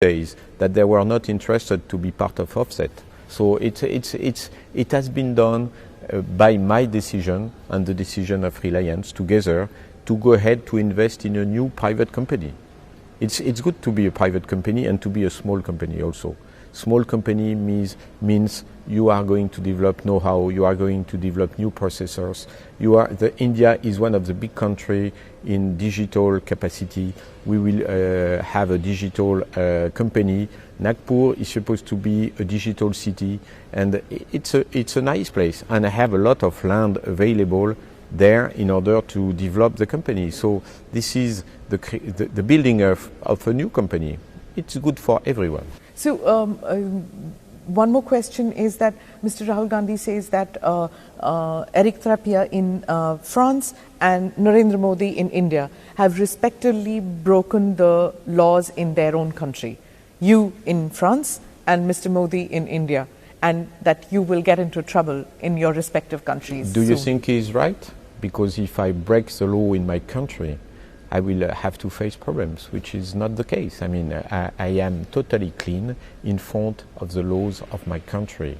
days that they were not interested to be part of offset. So it has been done by my decision and the decision of Reliance together to go ahead to invest in a new private company. It's good to be a private company and to be a small company also. Small company means you are going to develop know-how, you are going to develop new processors. India is one of the big countries in digital capacity. We will have a digital company. Nagpur is supposed to be a digital city, and it's a nice place. And I have a lot of land available there in order to develop the company. So this is the building of a new company. It's good for everyone. So one more question is that Mr. Rahul Gandhi says that Eric Trappier in France and Narendra Modi in India have respectively broken the laws in their own country. You in France and Mr. Modi in India, and that you will get into trouble in your respective countries. Do you think he's right? Because if I break the law in my country, I will have to face problems, which is not the case. I mean, I am totally clean in front of the laws of my country.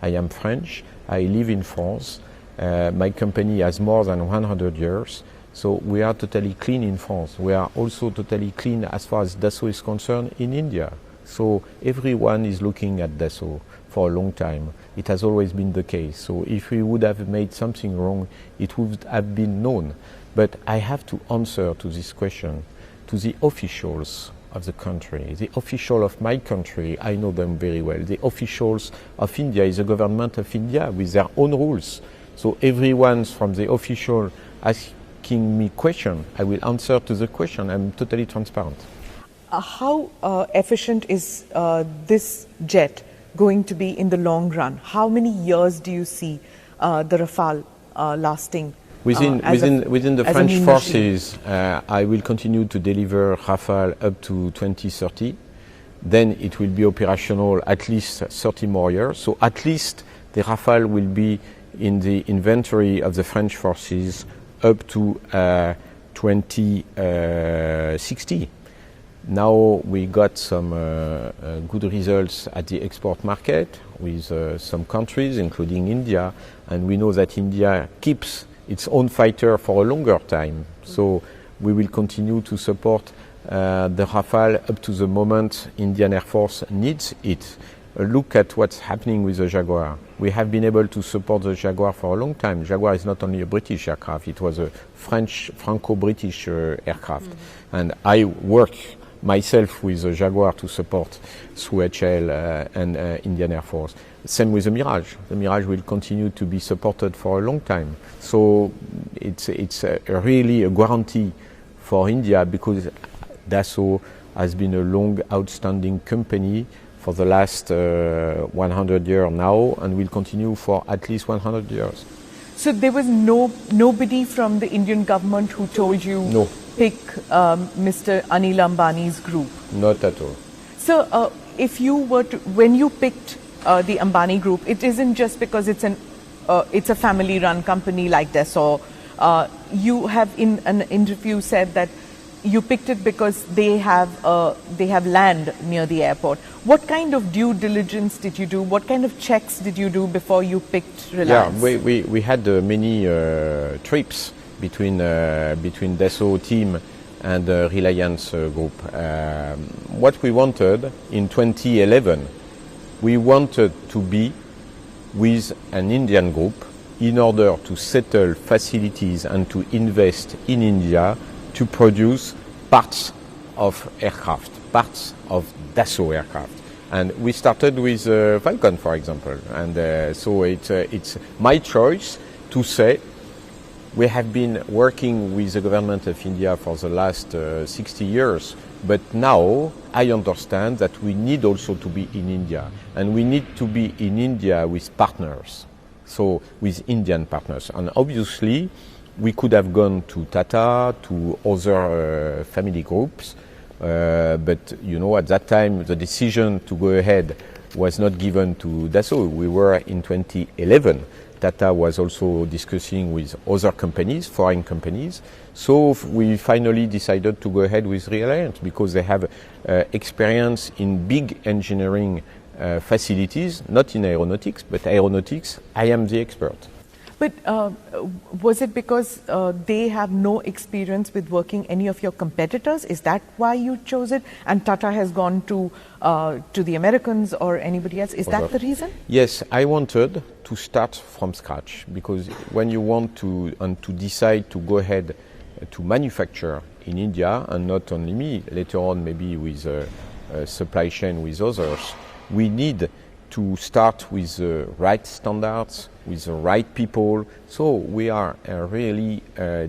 I am French, I live in France, my company has more than 100 years, so we are totally clean in France. We are also totally clean as far as Dassault is concerned in India. So everyone is looking at Dassault for a long time. It has always been the case. So if we would have made something wrong, it would have been known. But I have to answer to this question to the officials of the country. The official of my country, I know them very well. The officials of India is the government of India with their own rules. So everyone from the official asking me question, I will answer to the question. I'm totally transparent. How efficient is this jet going to be in the long run? How many years do you see the Rafale lasting? Within the French forces, I will continue to deliver Rafale up to 2030. Then it will be operational at least 30 more years. So at least the Rafale will be in the inventory of the French forces up to 2060. Now we got some good results at the export market with some countries, including India, and we know that India keeps its own fighter for a longer time. So we will continue to support the Rafale up to the moment Indian Air Force needs it. Look at what's happening with the Jaguar. We have been able to support the Jaguar for a long time. Jaguar is not only a British aircraft, it was a Franco-British aircraft. And I work myself with the Jaguar to support through HL and Indian Air Force. Same with the Mirage. The Mirage will continue to be supported for a long time. So it's really a guarantee for India, because Dassault has been a long outstanding company for the last 100 years now, and will continue for at least 100 years. So there was nobody from the Indian government who told you no. Pick Mr. Anil Ambani's group? Not at all. So if you were to, when you picked the Ambani group, it isn't just because it's a family-run company like Dassault. You have in an interview said that you picked it because they have land near the airport. What kind of due diligence did you do? What kind of checks did you do before you picked Reliance? Yeah, we had many trips between Dassault team and the Reliance group. What we wanted in 2011, we wanted to be with an Indian group in order to settle facilities and to invest in India to produce parts of aircraft, parts of Dassault aircraft. And we started with Falcon, for example. And so it's my choice to say we have been working with the government of India for the last 60 years, but now I understand that we need also to be in India, and we need to be in India with partners, so with Indian partners. And obviously, we could have gone to Tata, to other family groups, but you know, at that time, the decision to go ahead was not given to Dassault. We were in 2011. Tata was also discussing with other companies, foreign companies. So we finally decided to go ahead with Reliance because they have experience in big engineering facilities, not in aeronautics, but aeronautics, I am the expert. But was it because they have no experience with working any of your competitors? Is that why you chose it? And Tata has gone to the Americans or anybody else? Is that the reason? Yes, I wanted to start from scratch because when you want to decide to go ahead to manufacture in India, and not only me, later on maybe with a supply chain with others, we need to start with the right standards, with the right people. So we are really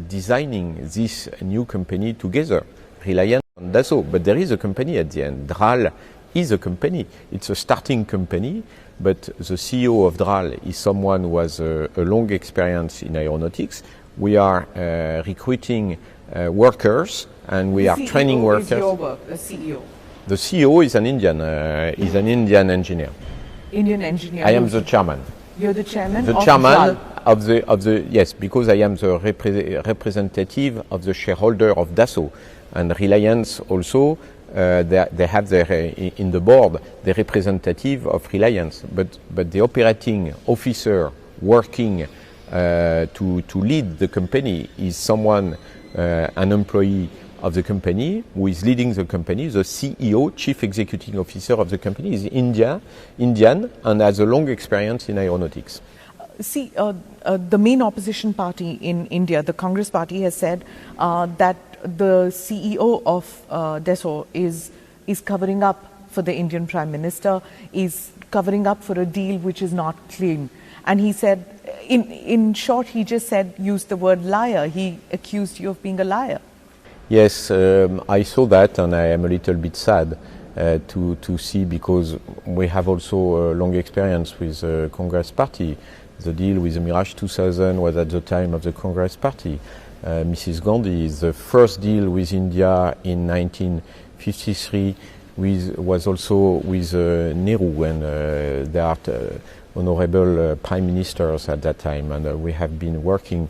designing this new company together, Reliance and Dassault. But there is a company at the end. DRAL is a company. It's a starting company, but the CEO of DRAL is someone who has a long experience in aeronautics. We are recruiting workers and we are training workers. Is your work, the CEO? The CEO is an Indian engineer. Indian engineer. I am the chairman. You're the chairman? The chairman of the yes, because I am the representative of the shareholder of Dassault, and Reliance also. They have their in the board the representative of Reliance, but the operating officer working to lead the company is someone, an employee of the company who is leading the company. The CEO, Chief Executive Officer of the company, is Indian and has a long experience in aeronautics. See, the main opposition party in India, the Congress party, has said that the CEO of Dassault is covering up for the Indian Prime Minister, is covering up for a deal which is not clean. And he said, in short, he just said, used the word liar. He accused you of being a liar. Yes, I saw that, and I am a little bit sad to see, because we have also a long experience with the Congress Party. The deal with the Mirage 2000 was at the time of the Congress Party. Mrs. Gandhi, the first deal with India in 1953 was also with Nehru, and there are honorable prime ministers at that time, and we have been working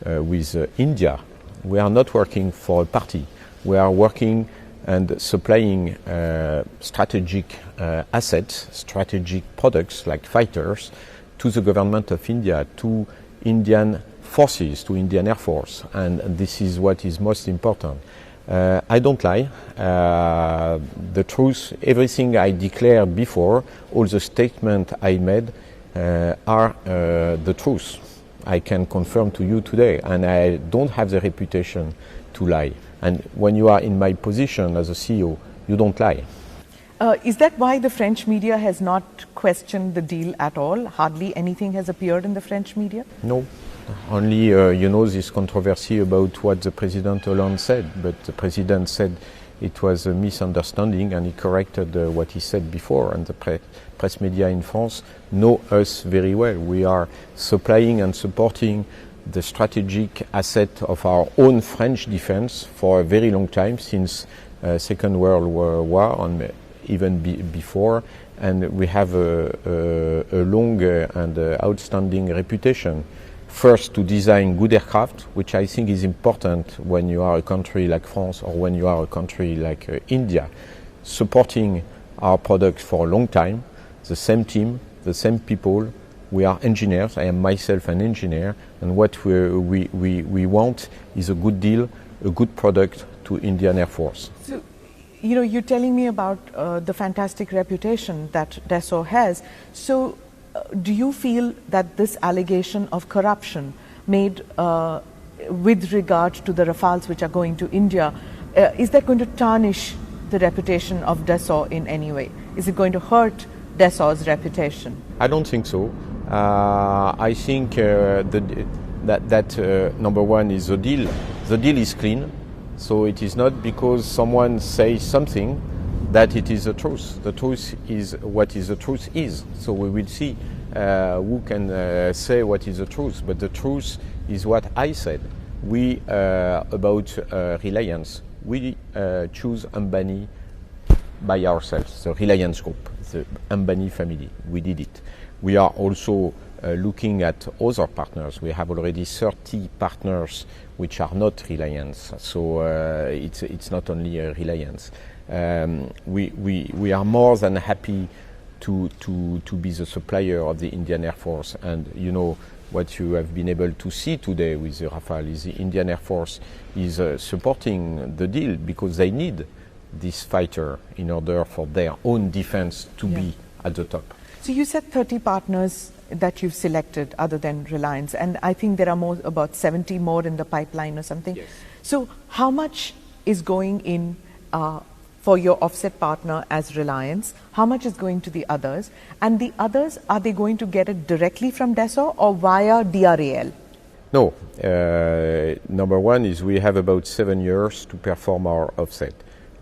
with India. We are not working for a party. We are working and supplying strategic assets, strategic products like fighters to the government of India, to Indian forces, to Indian Air Force, and this is what is most important. I don't lie. The truth, everything I declared before, all the statements I made are the truth. I can confirm to you today, and I don't have the reputation to lie. And when you are in my position as a CEO, you don't lie. Is that why the French media has not questioned the deal at all? Hardly anything has appeared in the French media? No. Only, this controversy about what the President Hollande said, but the President said it was a misunderstanding, and he corrected what he said before, and the press media in France know us very well. We are supplying and supporting the strategic asset of our own French defense for a very long time, since Second World War, and even before, and we have a long and outstanding reputation. First, to design good aircraft, which I think is important when you are a country like France or when you are a country like India, supporting our products for a long time, the same team, the same people. We are engineers. I am myself an engineer, and what we want is a good deal, a good product to Indian Air Force. So, you're telling me about the fantastic reputation that Dassault has. So, do you feel that this allegation of corruption made with regard to the Rafales which are going to India, is that going to tarnish the reputation of Dassault in any way? Is it going to hurt Dassault's reputation? I don't think so. I think that number one is the deal. The deal is clean, so it is not because someone says something that it is the truth. The truth is what is the truth is. So we will see who can say what is the truth. But the truth is what I said. We about Reliance. We choose Ambani by ourselves. The Reliance Group, the Ambani family. We did it. We are also looking at other partners. We have already 30 partners which are not Reliance, so it's not only Reliance. We are more than happy to be the supplier of the Indian Air Force, and you know what you have been able to see today with the Rafale is the Indian Air Force is supporting the deal because they need this fighter in order for their own defense to be at the top. So you said 30 partners that you've selected other than Reliance, and I think there are about 70 more in the pipeline or something. Yes. So how much is going in for your offset partner as Reliance? How much is going to the others? And the others, are they going to get it directly from Dassault or via DRAL? No. Number one is we have about 7 years to perform our offset.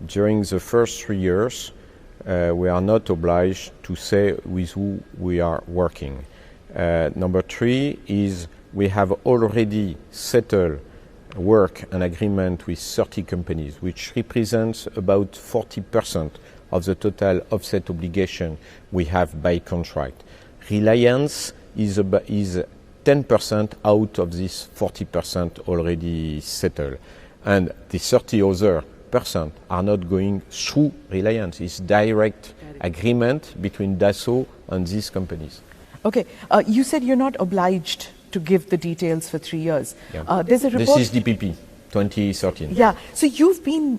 During the first 3 years, we are not obliged to say with who we are working. Number three is we have already settled work and agreement with 30 companies, which represents about 40% of the total offset obligation we have by contract. Reliance is 10% out of this 40% already settled. And the 30 other % are not going through Reliance. It's direct agreement between Dassault and these companies. Okay, you said you're not obliged to give the details for 3 years. Yeah. There's a report. This is DPP 2013. Yeah, so you've been,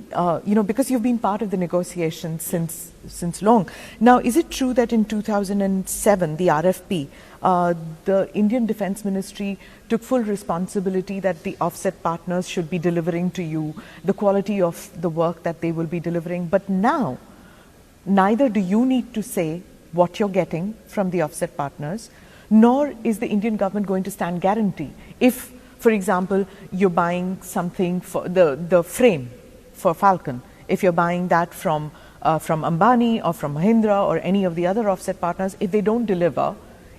because you've been part of the negotiations since long. Now, is it true that in 2007, the RFP, the Indian Defence Ministry took full responsibility that the offset partners should be delivering to you the quality of the work that they will be delivering? But now, neither do you need to say what you're getting from the offset partners, nor is the Indian government going to stand guarantee. If, for example, you're buying something for the frame for Falcon, if you're buying that from Ambani or from Mahindra or any of the other offset partners, if they don't deliver,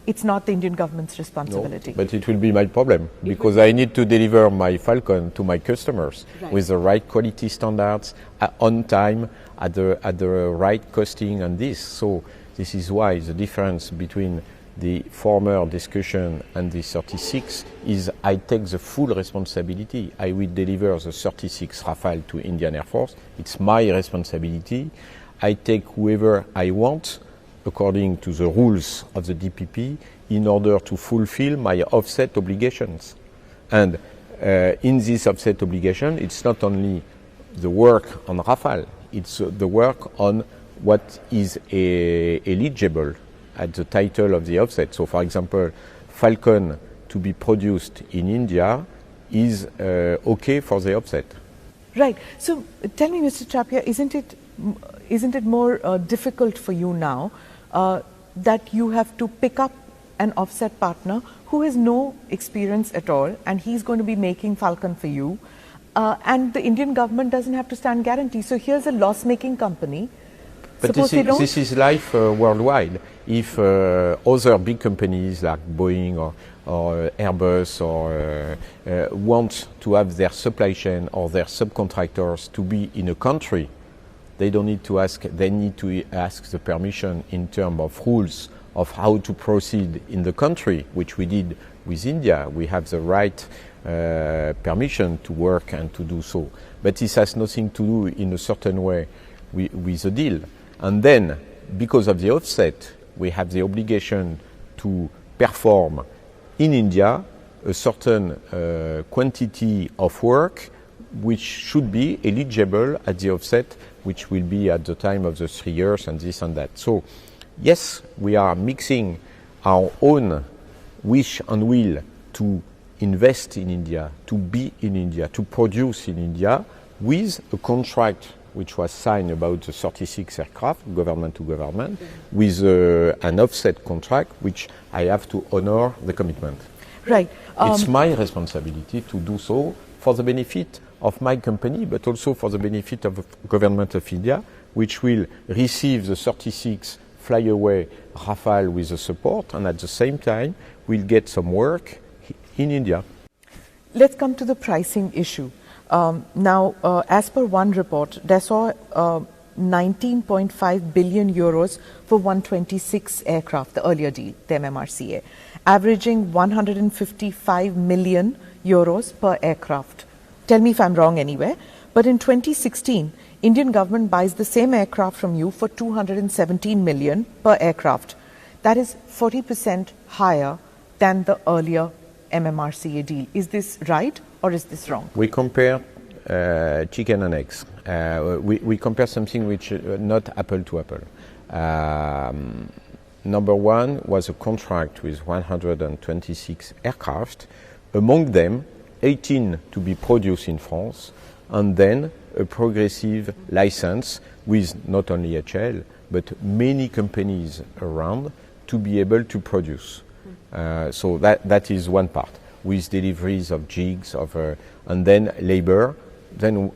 it's not the Indian government's responsibility. No, but it will be my problem because I need to deliver my Falcon to my customers with the right quality standards, on time, at the right costing and this. So this is why the difference between the former discussion and the 36 is I take the full responsibility. I will deliver the 36 Rafale to Indian Air Force. It's my responsibility. I take whoever I want according to the rules of the DPP in order to fulfill my offset obligations. And in this offset obligation, it's not only the work on Rafale, it's the work on what is eligible at the title of the offset. So, for example, Falcon to be produced in India is okay for the offset. Right. So, tell me, Mr. Trappier, isn't it more difficult for you now that you have to pick up an offset partner who has no experience at all, and he's going to be making Falcon for you, and the Indian government doesn't have to stand guarantee. So here's a loss-making company. But this is life worldwide. If other big companies like Boeing or Airbus want to have their supply chain or their subcontractors to be in a country, they need to ask the permission in terms of rules of how to proceed in the country, which we did with India. We have the right permission to work and to do so. But this has nothing to do in a certain way with the deal. And then, because of the offset, we have the obligation to perform in India a certain quantity of work which should be eligible at the offset, which will be at the time of the 3 years and this and that. So, yes, we are mixing our own wish and will to invest in India, to be in India, to produce in India, with a contract which was signed about the 36 aircraft, government to government, with an offset contract, which I have to honor the commitment. Right. It's my responsibility to do so for the benefit of my company, but also for the benefit of the government of India, which will receive the 36 flyaway Rafale with the support, and at the same time will get some work in India. Let's come to the pricing issue. Now, as per one report, Dassault 19.5 billion euros for 126 aircraft, the earlier deal, the MMRCA. averaging 155 million euros per aircraft. Tell me if I'm wrong anywhere. But in 2016, Indian government buys the same aircraft from you for 217 million per aircraft. That is 40% higher than the earlier MMRCA deal. Is this right or is this wrong? We compare chicken and eggs. We compare something which not apple to apple. Number one was a contract with 126 aircraft, among them 18 to be produced in France, and then a progressive license with not only HL, but many companies around to be able to produce. So that is one part, with deliveries of jigs, and then labor. Then